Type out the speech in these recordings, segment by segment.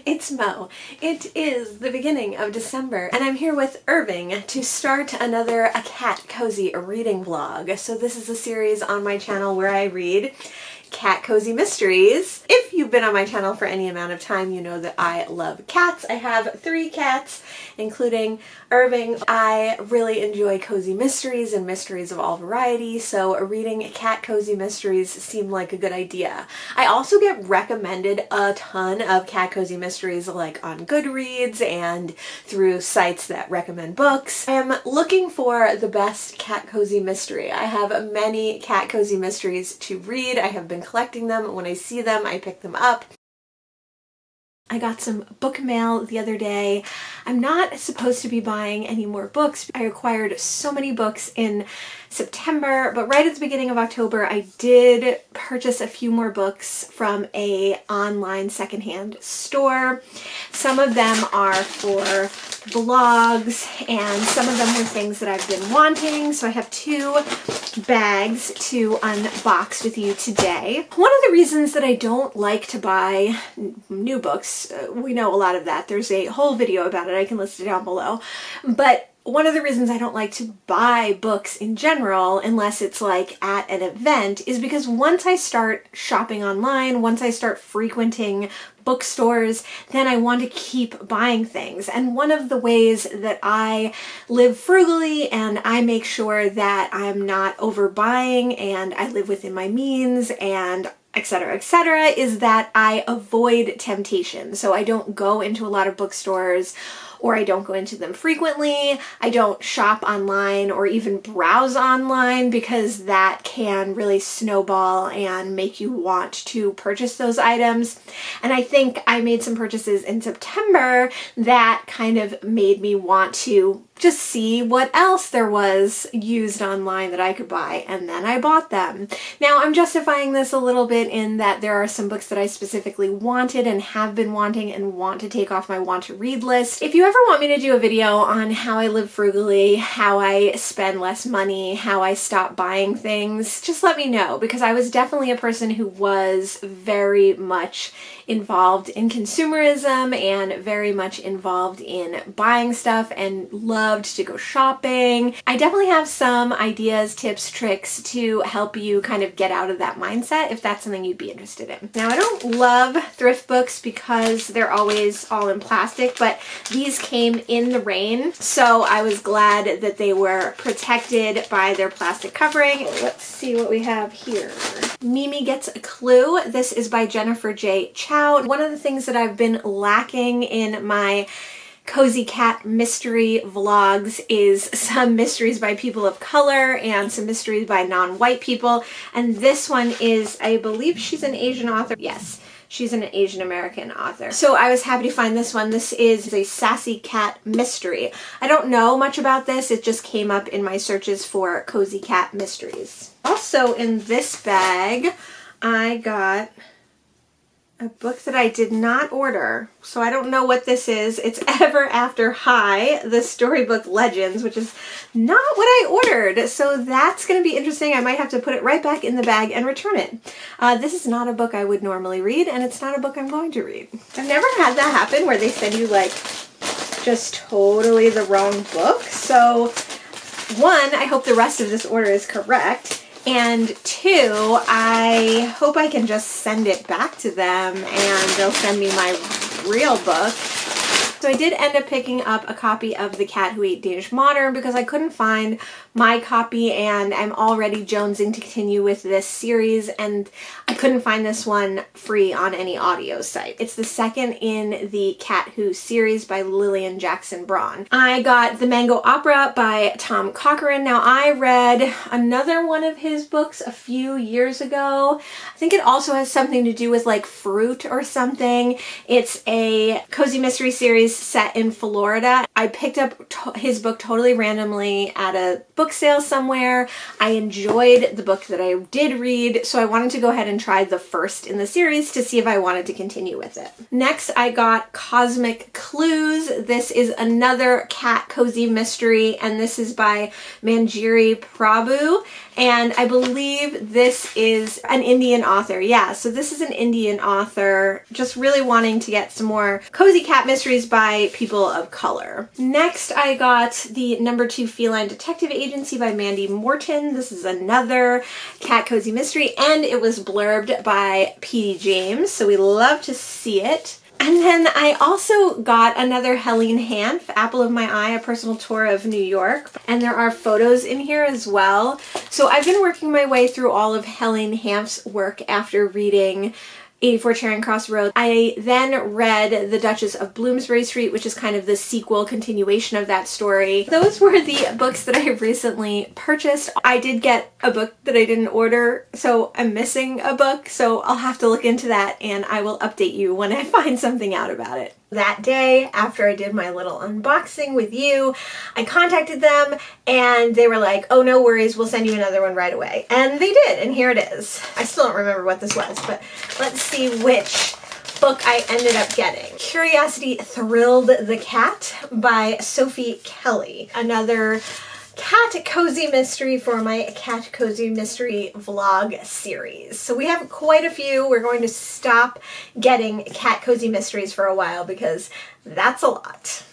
It's Mo. It is the beginning of December and I'm here with Irving to start another A Cat Cozy reading vlog. So this is a series on my channel where I read cat cozy mysteries. If you've been on my channel for any amount of time, you know that I love cats. I have 3 cats, including Irving. I really enjoy cozy mysteries and mysteries of all varieties, so reading cat cozy mysteries seemed like a good idea. I also get recommended a ton of cat cozy mysteries like on Goodreads and through sites that recommend books. I am looking for the best cat cozy mystery. I have many cat cozy mysteries to read. I have been collecting them. When I see them, I pick them up. I got some book mail the other day. I'm not supposed to be buying any more books. I acquired so many books in September, but right at the beginning of October, I did purchase a few more books from a online secondhand store. Some of them are for vlogs and some of them were things that I've been wanting. So I have 2 bags to unbox with you today. One of the reasons that I don't like to buy new books, we know a lot of that. There's a whole video about it. I can list it down below. But one of the reasons I don't like to buy books in general, unless it's like at an event, is because once I start shopping online, once I start frequenting bookstores, then I want to keep buying things. And one of the ways that I live frugally and I make sure that I'm not overbuying and I live within my means and etc., is that I avoid temptation. So I don't go into a lot of bookstores, or I don't go into them frequently. I don't shop online or even browse online because that can really snowball and make you want to purchase those items. And I think I made some purchases in September that kind of made me want to just see what else there was used online that I could buy, and then I bought them. Now I'm justifying this a little bit in that there are some books that I specifically wanted and have been wanting and want to take off my want to read list. If you ever want me to do a video on how I live frugally, how I spend less money, how I stop buying things, just let me know, because I was definitely a person who was very much involved in consumerism and very much involved in buying stuff and loved to go shopping. I definitely have some ideas, tips, tricks to help you kind of get out of that mindset if that's something you'd be interested in. Now, I don't love thrift books because they're always all in plastic, but these came in the rain, so I was glad that they were protected by their plastic covering. Let's see what we have here. Mimi Gets a Clue. This is by Jennifer J. Chow. One of the things that I've been lacking in my Cozy Cat Mystery vlogs is some mysteries by people of color and some mysteries by non-white people. And this one is, I believe she's an Asian author. Yes, she's an Asian American author. So I was happy to find this one. This is a Sassy Cat Mystery. I don't know much about this. It just came up in my searches for Cozy Cat Mysteries. Also in this bag, I got a book that I did not order, so I don't know what this is. It's Ever After High, the Storybook Legends, which is not what I ordered, so that's going to be interesting. I might have to put it right back in the bag and return it. This is not a book I would normally read, and it's not a book I'm going to read. I've never had that happen where they send you like just totally the wrong book, so 1, I hope the rest of this order is correct. And 2, I hope I can just send it back to them and they'll send me my real book. So I did end up picking up a copy of The Cat Who Ate Danish Modern because I couldn't find my copy and I'm already jonesing to continue with this series and I couldn't find this one free on any audio site. It's the second in the Cat Who series by Lillian Jackson Braun. I got The Mango Opera by Tom Cochrane. Now I read another one of his books a few years ago. I think it also has something to do with like fruit or something. It's a cozy mystery series series set in Florida. I picked up his book totally randomly at a book sale somewhere. I enjoyed the book that I did read, so I wanted to go ahead and try the first in the series to see if I wanted to continue with it. Next, I got Cosmic Clues. This is another cat cozy mystery, and this is by Manjiri Prabhu, and I believe this is an Indian author. Yeah, so this is an Indian author, just really wanting to get some more cozy cat mysteries by people of color. Next, I got the number 2 Feline Detective Agency by Mandy Morton. This is another cat cozy mystery, and it was blurbed by P.D. James, so we love to see it. And then I also got another Helene Hanff, Apple of My Eye, A Personal Tour of New York. And there are photos in here as well. So I've been working my way through all of Helene Hanff's work after reading 84 Charing Cross Road. I then read The Duchess of Bloomsbury Street, which is kind of the sequel continuation of that story. Those were the books that I recently purchased. I did get a book that I didn't order, so I'm missing a book, so I'll have to look into that and I will update you when I find something out about it. That day, after I did my little unboxing with you, I contacted them and they were like, oh, no worries, we'll send you another one right away. And they did, and here it is. I still don't remember what this was, but let's see which book I ended up getting. Curiosity Thrilled the Cat by Sofie Kelly. Another cat cozy mystery for my cat cozy mystery vlog series. So we have quite a few. We're going to stop getting cat cozy mysteries for a while because that's a lot.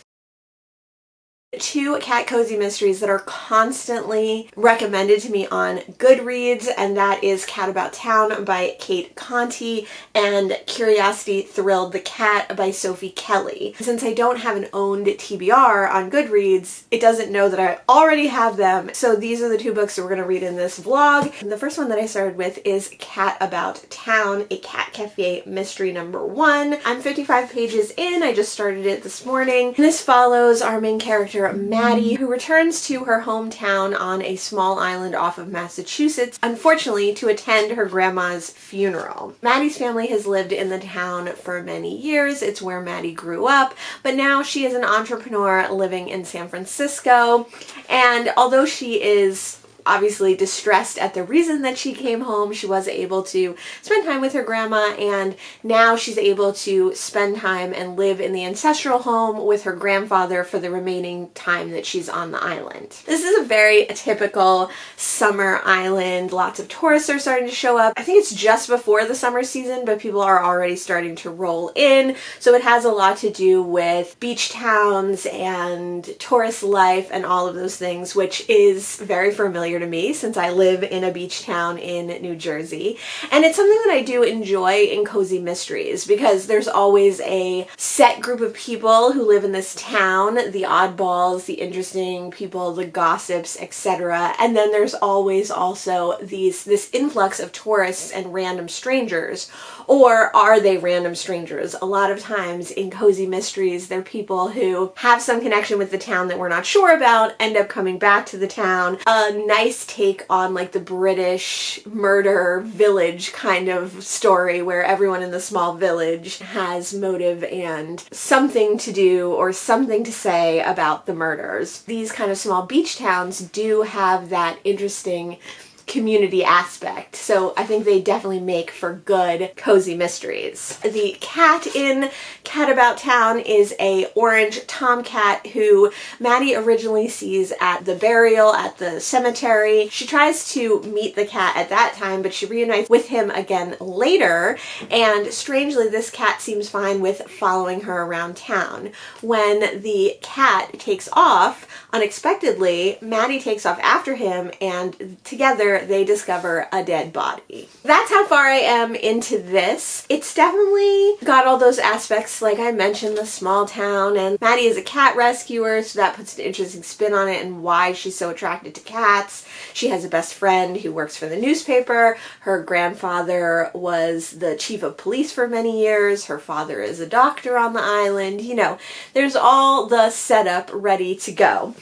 2 cat cozy mysteries that are constantly recommended to me on Goodreads, and that is Cat About Town by Cate Conte and Curiosity Thrilled the Cat by Sofie Kelly. Since I don't have an owned TBR on Goodreads, it doesn't know that I already have them, so these are the 2 books that we're going to read in this vlog. The first one that I started with is Cat About Town, a Cat Cafe mystery number 1. I'm 55 pages in. I just started it this morning. This follows our main character Maddie, who returns to her hometown on a small island off of Massachusetts, unfortunately to attend her grandma's funeral. Maddie's family has lived in the town for many years. It's where Maddie grew up, but now she is an entrepreneur living in San Francisco, and although she is obviously distressed at the reason that she came home, she was able to spend time with her grandma, and now she's able to spend time and live in the ancestral home with her grandfather for the remaining time that she's on the island. This is a very typical summer island. Lots of tourists are starting to show up. I think it's just before the summer season, but people are already starting to roll in, so it has a lot to do with beach towns and tourist life and all of those things, which is very familiar to me since I live in a beach town in New Jersey. And it's something that I do enjoy in cozy mysteries because there's always a set group of people who live in this town, the oddballs, the interesting people, the gossips, etc. And then there's always also this influx of tourists and random strangers. Or are they random strangers? A lot of times in cozy mysteries, they're people who have some connection with the town that we're not sure about, end up coming back to the town. A nice take on like the British murder village kind of story where everyone in the small village has motive and something to do or something to say about the murders. These kind of small beach towns do have that interesting community aspect, so I think they definitely make for good cozy mysteries. The cat in Cat About Town is a orange tomcat who Maddie originally sees at the burial at the cemetery. She tries to meet the cat at that time, but she reunites with him again later, and strangely this cat seems fine with following her around town. When the cat takes off, unexpectedly, Maddie takes off after him, and together they discover a dead body. That's how far I am into this. It's definitely got all those aspects, like I mentioned, the small town, and Maddie is a cat rescuer, so that puts an interesting spin on it and why she's so attracted to cats. She has a best friend who works for the newspaper. Her grandfather was the chief of police for many years. Her father is a doctor on the island. You know, there's all the setup ready to go.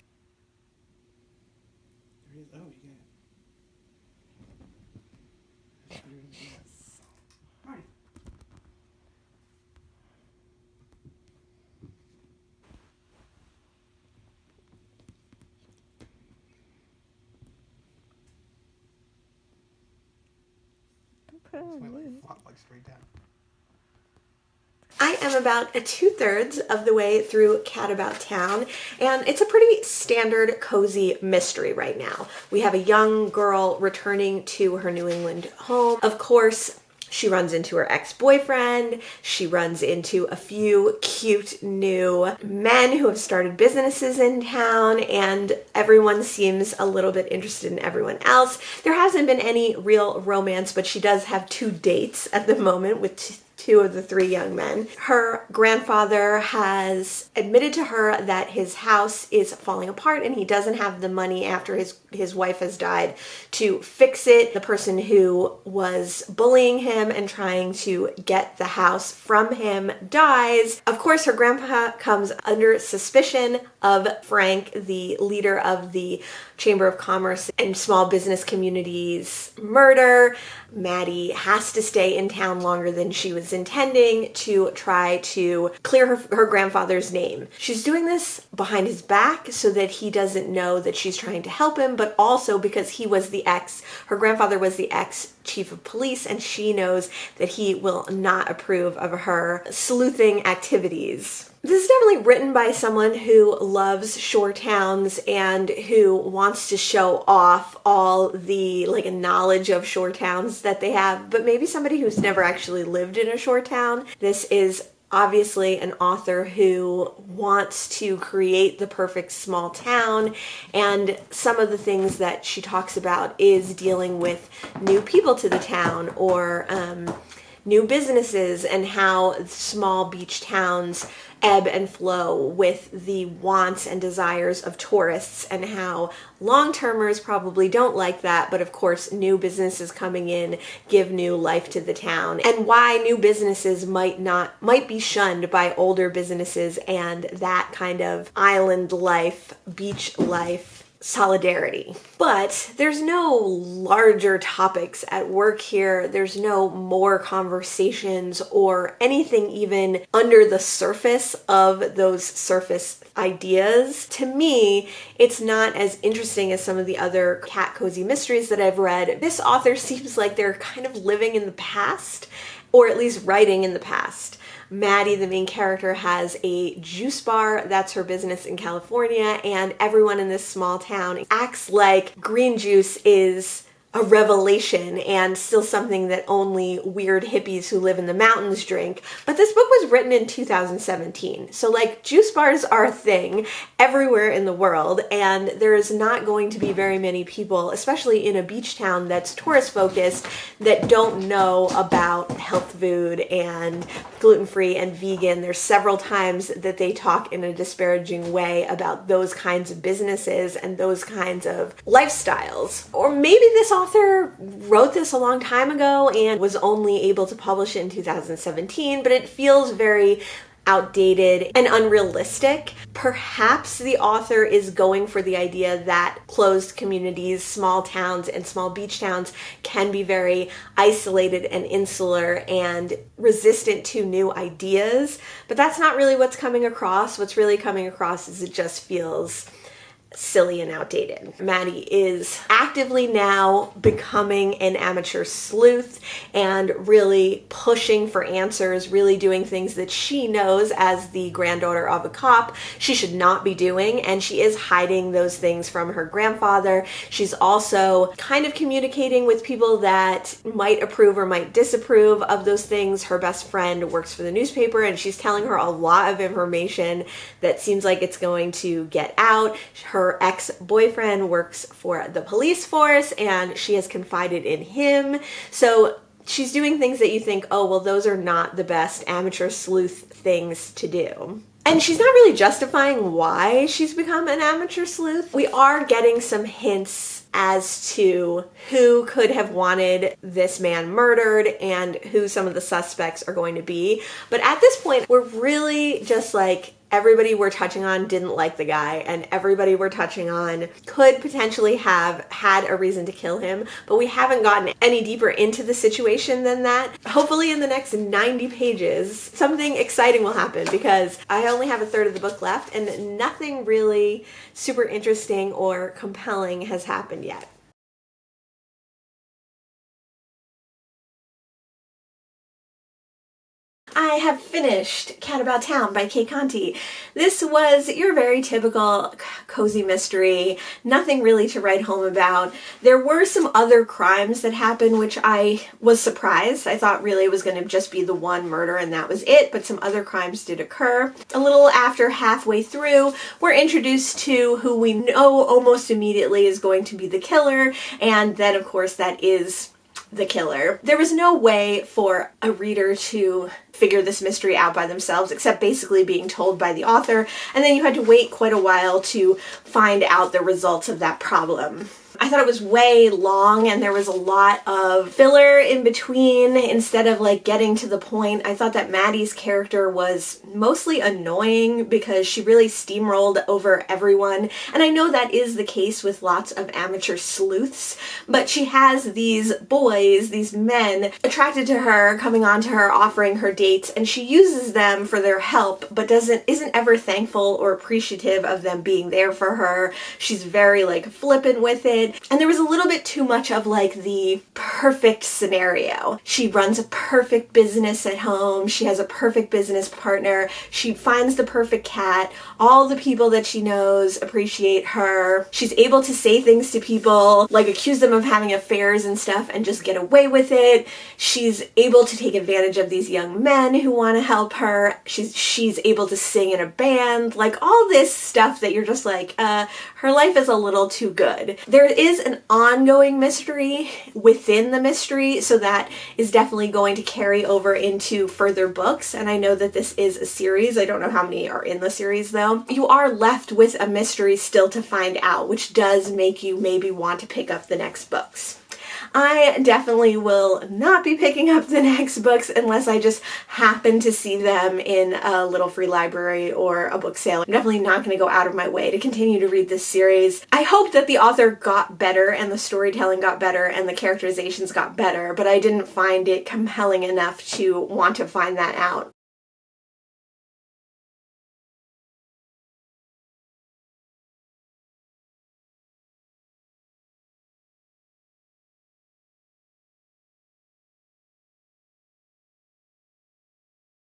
I am about 2/3 of the way through Cat About Town, and it's a pretty standard cozy mystery right now. We have a young girl returning to her New England home. Of course, she runs into her ex-boyfriend. She runs into a few cute new men who have started businesses in town, and everyone seems a little bit interested in everyone else. There hasn't been any real romance, but she does have 2 dates at the moment with 2 of the 3 young men. Her grandfather has admitted to her that his house is falling apart and he doesn't have the money after his wife has died to fix it. The person who was bullying him and trying to get the house from him dies. Of course, her grandpa comes under suspicion of Frank, the leader of the Chamber of Commerce and Small Business Community's murder. Maddie has to stay in town longer than she was intending to try to clear her grandfather's name. She's doing this behind his back so that he doesn't know that she's trying to help him, but also because her grandfather was the ex-chief of police, and she knows that he will not approve of her sleuthing activities. This is definitely written by someone who loves shore towns and who wants to show off all the knowledge of shore towns that they have, but maybe somebody who's never actually lived in a shore town. This is obviously an author who wants to create the perfect small town, and some of the things that she talks about is dealing with new people to the town or new businesses and how small beach towns ebb and flow with the wants and desires of tourists, and how long-termers probably don't like that, but of course new businesses coming in give new life to the town, and why new businesses might be shunned by older businesses, and that kind of island life, beach life solidarity. But there's no larger topics at work here. There's no more conversations or anything even under the surface of those surface ideas. To me, it's not as interesting as some of the other cat cozy mysteries that I've read. This author seems like they're kind of living in the past, or at least writing in the past. Maddie, the main character, has a juice bar. That's her business in California, and everyone in this small town acts like green juice is a revelation and still something that only weird hippies who live in the mountains drink. But this book was written in 2017. So juice bars are a thing everywhere in the world, and there's not going to be very many people, especially in a beach town that's tourist focused, that don't know about health food and gluten-free and vegan. There's several times that they talk in a disparaging way about those kinds of businesses and those kinds of lifestyles. Or maybe this author wrote this a long time ago and was only able to publish it in 2017, but it feels very outdated and unrealistic. Perhaps the author is going for the idea that closed communities, small towns, and small beach towns can be very isolated and insular and resistant to new ideas, but that's not really what's coming across. What's really coming across is it just feels silly and outdated. Maddie is actively now becoming an amateur sleuth and really pushing for answers, really doing things that she knows as the granddaughter of a cop she should not be doing, and she is hiding those things from her grandfather. She's also kind of communicating with people that might approve or might disapprove of those things. Her best friend works for the newspaper, and she's telling her a lot of information that seems like it's going to get out. Her ex-boyfriend works for the police force, and she has confided in him. So she's doing things that you think, oh, well, those are not the best amateur sleuth things to do. And she's not really justifying why she's become an amateur sleuth. We are getting some hints as to who could have wanted this man murdered and who some of the suspects are going to be. But at this point, we're really just everybody we're touching on didn't like the guy, and everybody we're touching on could potentially have had a reason to kill him, but we haven't gotten any deeper into the situation than that. Hopefully in the next 90 pages, something exciting will happen, because I only have 1/3 of the book left and nothing really super interesting or compelling has happened yet. I have finished Cat About Town by Conte. This was your very typical cozy mystery, nothing really to write home about. There were some other crimes that happened which I was surprised. I thought really it was going to just be the one murder and that was it, but some other crimes did occur. A little after halfway through, we're introduced to who we know almost immediately is going to be the killer, and then of course that is the killer. There was no way for a reader to figure this mystery out by themselves except basically being told by the author, and then you had to wait quite a while to find out the results of that problem. I thought it was way long and there was a lot of filler in between instead of like getting to the point. I thought that Maddie's character was mostly annoying because she really steamrolled over everyone, and I know that is the case with lots of amateur sleuths, but she has these boys, these men, attracted to her, coming on to her, offering her dates, and she uses them for their help but isn't ever thankful or appreciative of them being there for her. She's very like flippant with it. And there was a little bit too much of like the perfect scenario. She runs a perfect business at home. She has a perfect business partner. She finds the perfect cat. All the people that she knows appreciate her. She's able to say things to people, like accuse them of having affairs and stuff and just get away with it. She's able to take advantage of these young men who want to help her. She's able to sing in a band. Like all this stuff that you're just like, her life is a little too good. There is an ongoing mystery within the mystery, so that is definitely going to carry over into further books, and I know that this is a series. I don't know how many are in the series though. You are left with a mystery still to find out, which does make you maybe want to pick up the next books. I definitely will not be picking up the next books unless I just happen to see them in a little free library or a book sale. I'm definitely not going to go out of my way to continue to read this series. I hope that the author got better and the storytelling got better and the characterizations got better, but I didn't find it compelling enough to want to find that out.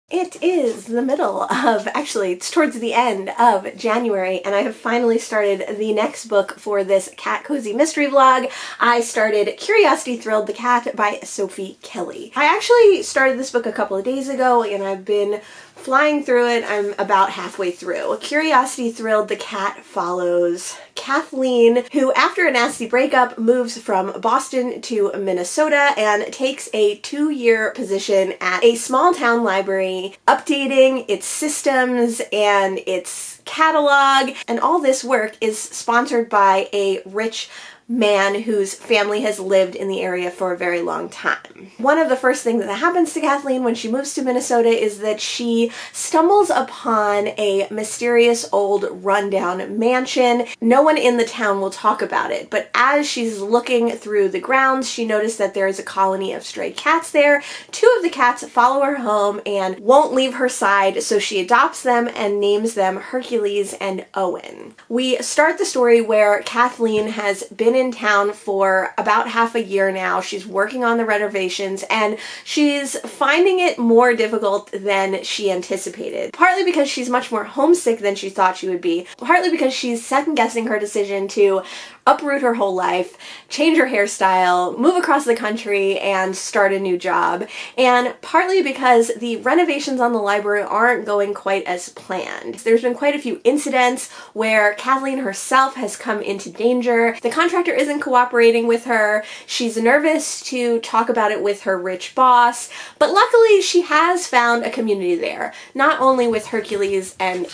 It is the middle of, actually, it's towards the end of January, and I have finally started the next book for this cat cozy mystery vlog. I started Curiosity Thrilled the Cat by Sofie Kelly. I actually started this book a couple of days ago, and I've been flying through it. I'm about halfway through. Curiosity Thrilled the Cat follows Kathleen, who after a nasty breakup moves from Boston to Minnesota and takes a 2-year position at a small town library, updating its systems and its catalog, and all this work is sponsored by a rich man whose family has lived in the area for a very long time. One of the first things that happens to Kathleen when she moves to Minnesota is that she stumbles upon a mysterious old rundown mansion. No one in the town will talk about it, but as she's looking through the grounds, she noticed that there is a colony of stray cats there. 2 of the cats follow her home and won't leave her side, so she adopts them and names them Hercules and Owen. We start the story where Kathleen has been in town for about half a year now. She's working on the renovations and she's finding it more difficult than she anticipated. Partly because she's much more homesick than she thought she would be. Partly because she's second-guessing her decision to uproot her whole life, change her hairstyle, move across the country, and start a new job. And partly because the renovations on the library aren't going quite as planned. There's been quite a few incidents where Kathleen herself has come into danger. The contractor isn't cooperating with her. She's nervous to talk about it with her rich boss, but luckily she has found a community there, not only with Hercules and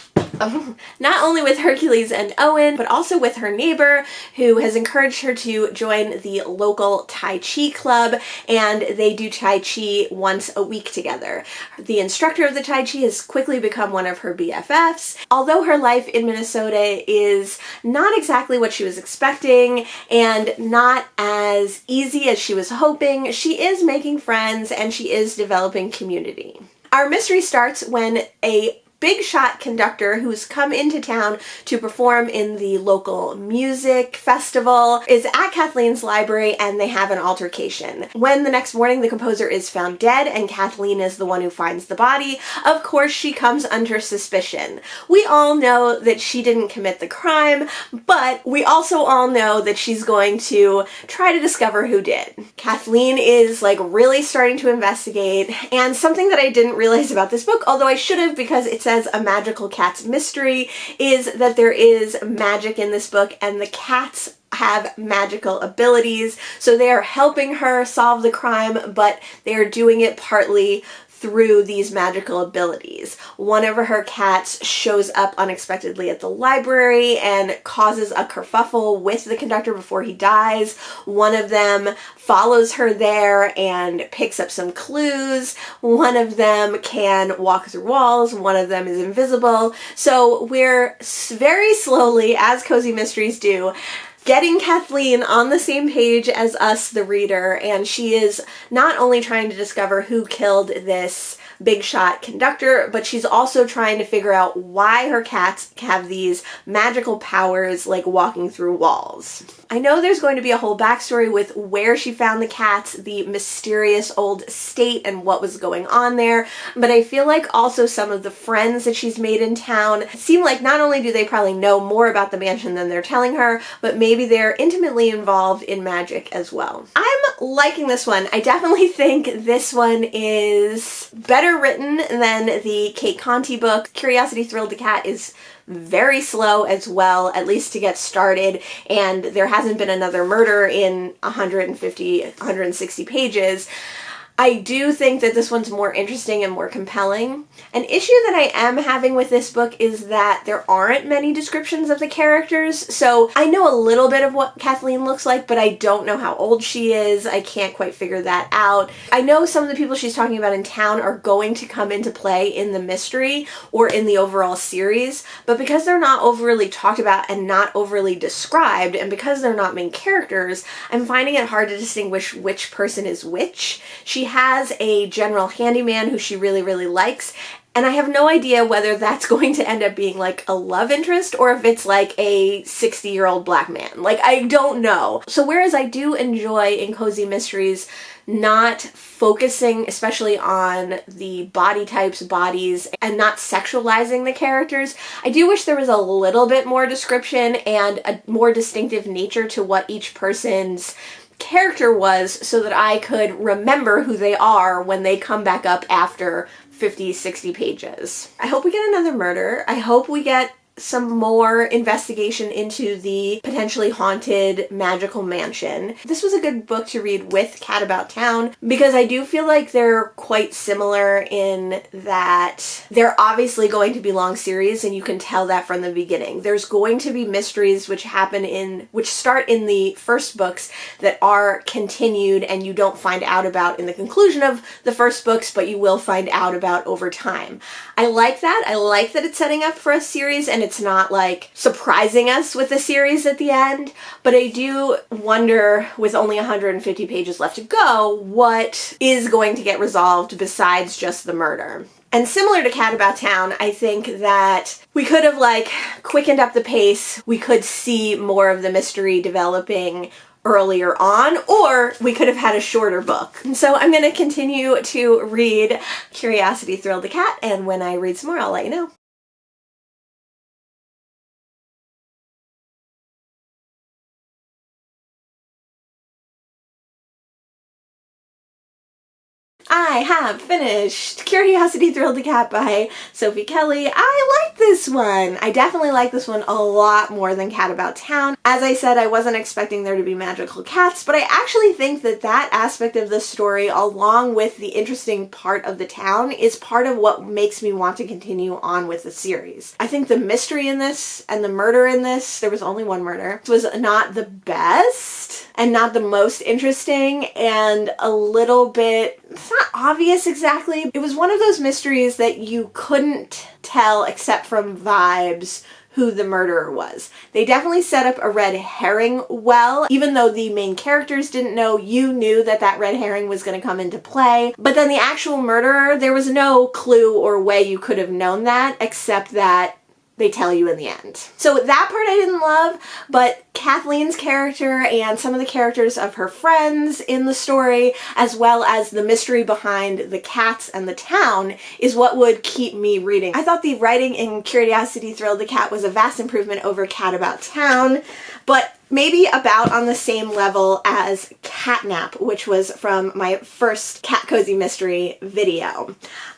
Owen, but also with her neighbor, who has encouraged her to join the local Tai Chi club, and they do Tai Chi once a week together. The instructor of the Tai Chi has quickly become one of her BFFs. Although her life in Minnesota is not exactly what she was expecting and not as easy as she was hoping, she is making friends and she is developing community. Our mystery starts when a big shot conductor who's come into town to perform in the local music festival is at Kathleen's library, and they have an altercation. When the next morning the composer is found dead and Kathleen is the one who finds the body, of course she comes under suspicion. We all know that she didn't commit the crime, but we also all know that she's going to try to discover who did. Kathleen is like really starting to investigate, and something that I didn't realize about this book, although I should have because it says Untitled Cat Mystery, is that there is magic in this book and the cats have magical abilities. So they are helping her solve the crime, but they are doing it partly through these magical abilities. One of her cats shows up unexpectedly at the library and causes a kerfuffle with the conductor before he dies. One of them follows her there and picks up some clues. One of them can walk through walls. One of them is invisible. So we're very slowly, as Cozy Mysteries do, getting Kathleen on the same page as us, the reader, and she is not only trying to discover who killed this big shot conductor, but she's also trying to figure out why her cats have these magical powers like walking through walls. I know there's going to be a whole backstory with where she found the cats, the mysterious old estate, and what was going on there, but I feel like also some of the friends that she's made in town seem like not only do they probably know more about the mansion than they're telling her, but maybe they're intimately involved in magic as well. I'm liking this one. I definitely think this one is better written than the Cate Conte book. Curiosity Thrilled the Cat is very slow as well, at least to get started, and there hasn't been another murder in 160 pages. I do think that this one's more interesting and more compelling. An issue that I am having with this book is that there aren't many descriptions of the characters, so I know a little bit of what Kathleen looks like, but I don't know how old she is. I can't quite figure that out. I know some of the people she's talking about in town are going to come into play in the mystery or in the overall series, but because they're not overly talked about and not overly described, and because they're not main characters, I'm finding it hard to distinguish which person is which. She has a general handyman who she really, really likes, and I have no idea whether that's going to end up being like a love interest or if it's like a 60-year-old black man. Like, I don't know. So whereas I do enjoy in Cozy Mysteries not focusing especially on the body types, bodies, and not sexualizing the characters, I do wish there was a little bit more description and a more distinctive nature to what each person's character was, so that I could remember who they are when they come back up after 50, 60 pages. I hope we get another murder. I hope we get some more investigation into the potentially haunted magical mansion. This was a good book to read with Cat About Town because I do feel like they're quite similar in that they're obviously going to be long series, and you can tell that from the beginning. There's going to be mysteries which start in the first books that are continued and you don't find out about in the conclusion of the first books, but you will find out about over time. I like that. I like that it's setting up for a series and it's not like surprising us with the series at the end, but I do wonder, with only 150 pages left to go, what is going to get resolved besides just the murder. And similar to Cat About Town, I think that we could have like quickened up the pace. We could see more of the mystery developing earlier on, or we could have had a shorter book. And so I'm going to continue to read Curiosity Thrilled the Cat, and when I read some more, I'll let you know. I have finished Curiosity Thrilled the Cat by Sofie Kelly. I like this one. I definitely like this one a lot more than Cat About Town. As I said, I wasn't expecting there to be magical cats, but I actually think that that aspect of the story, along with the interesting part of the town, is part of what makes me want to continue on with the series. I think the mystery in this and the murder in this, there was only one murder, was not the best and not the most interesting, and a little bit, it's not obvious exactly. It was one of those mysteries that you couldn't tell, except from vibes, who the murderer was. They definitely set up a red herring well. Even though the main characters didn't know, you knew that that red herring was going to come into play. But then the actual murderer, there was no clue or way you could have known that, except that they tell you in the end. So that part I didn't love, but Kathleen's character and some of the characters of her friends in the story, as well as the mystery behind the cats and the town, is what would keep me reading. I thought the writing in Curiosity Thrilled the Cat was a vast improvement over Cat About Town, but maybe about on the same level as Catnap, which was from my first Cat Cozy Mystery video.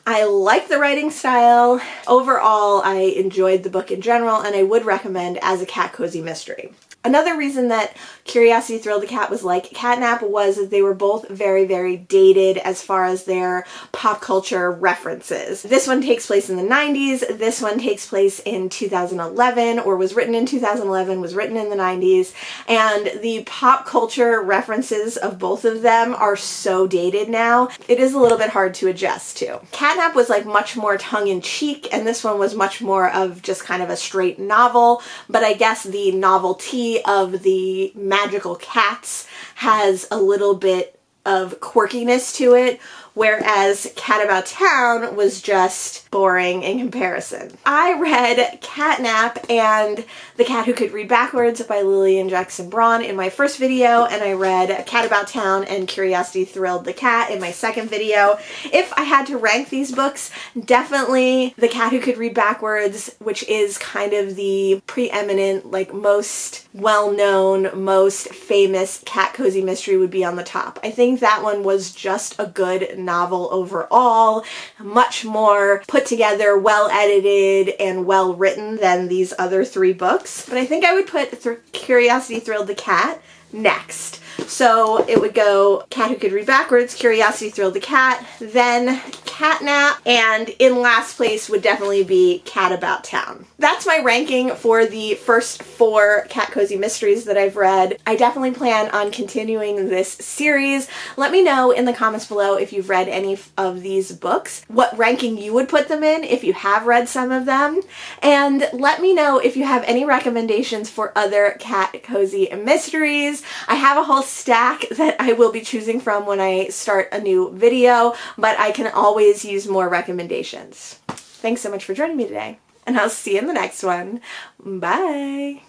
I like the writing style. Overall, I enjoyed the book in general, and I would recommend as a Cat Cozy Mystery. Another reason that Curiosity Thrilled the Cat was like Catnap was that they were both very, very dated as far as their pop culture references. This one takes place in the 90s, this one takes place in 2011, or was written in 2011, was written in the 90s, and the pop culture references of both of them are so dated now, it is a little bit hard to adjust to. Catnap was like much more tongue-in-cheek, and this one was much more of just kind of a straight novel, but I guess the novelty of the magical cats has a little bit of quirkiness to it, whereas Cat About Town was just boring in comparison. I read Catnap and The Cat Who Could Read Backwards by Lillian and Braun in my first video, and I read Cat About Town and Curiosity Thrilled the Cat in my second video. If I had to rank these books, definitely The Cat Who Could Read Backwards, which is kind of the preeminent, like most well-known, most famous cat cozy mystery, would be on the top. I think that one was just a good novel overall, much more put together, well edited, and well written than these other three books. But I think I would put Curiosity Thrilled the Cat next. So it would go Cat Who Could Read Backwards, Curiosity Thrilled the Cat, then Catnap, and in last place would definitely be Cat About Town. That's my ranking for the first 4 Cat Cozy Mysteries that I've read. I definitely plan on continuing this series. Let me know in the comments below if you've read any of these books, what ranking you would put them in if you have read some of them, and let me know if you have any recommendations for other Cat Cozy Mysteries. I have a whole stack that I will be choosing from when I start a new video, but I can always use more recommendations. Thanks so much for joining me today, and I'll see you in the next one. Bye!